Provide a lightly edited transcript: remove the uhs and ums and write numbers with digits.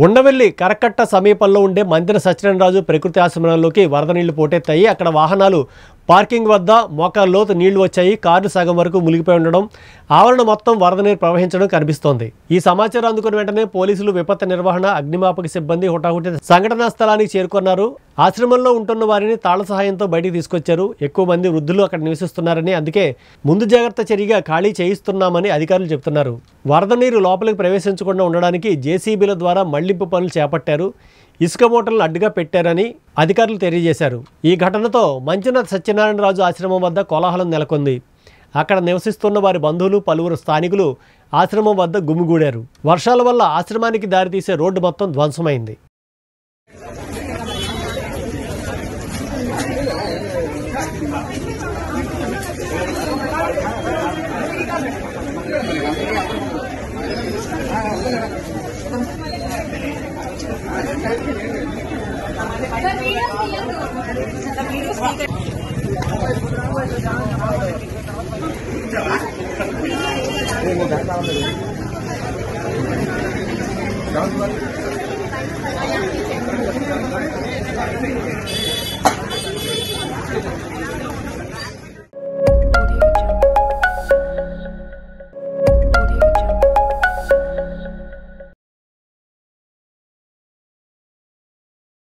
ఉండవెల్లి కరకట్ట సమీపంలో ఉండే మందిర సత్యనారాయణరాజు ప్రకృతి ఆశ్రమంలోకి వరద నీళ్లు పోటెత్తాయి. అక్కడ వాహనాలు పార్కింగ్ వద్ద మోకాళ్ళ లోతు నీళ్లు వచ్చాయి. కారు సగం వరకు మునిగిపోయి ఉండడం, ఆవరణ మొత్తం వరద నీరు ప్రవహించడం కనిపిస్తోంది. ఈ సమాచారం అందుకున్న వెంటనే పోలీసులు, విపత్తు నిర్వహణ, అగ్నిమాపక సిబ్బంది హుటాహుటి సంఘటనా స్థలానికి చేరుకున్నారు. ఆశ్రమంలో ఉంటున్న వారిని తాళ సహాయంతో బయటికి తీసుకొచ్చారు. ఎక్కువ మంది వృద్ధులు అక్కడ నివసిస్తున్నారని, అందుకే ముందు జాగ్రత్త చర్యగా ఖాళీ చేయిస్తున్నామని అధికారులు చెబుతున్నారు. వరద నీరు లోపలికి ప్రవేశించకుండా ఉండడానికి జేసీబీల ద్వారా మళ్లింపు పనులు చేపట్టారు. ఇసుక మూటలను అడ్డుగా పెట్టారని అధికారులు తెలియజేశారు. ఈ ఘటనతో మంచినాథ్ సత్యనారాయణరాజు ఆశ్రమం వద్ద కోలాహలం నెలకొంది. అక్కడ నివసిస్తున్న వారి బంధువులు, పలువురు స్థానికులు ఆశ్రమం వద్ద గుమిగూడారు. వర్షాల వల్ల ఆశ్రమానికి దారితీసే రోడ్డు మొత్తం ధ్వంసమైంది. Jangan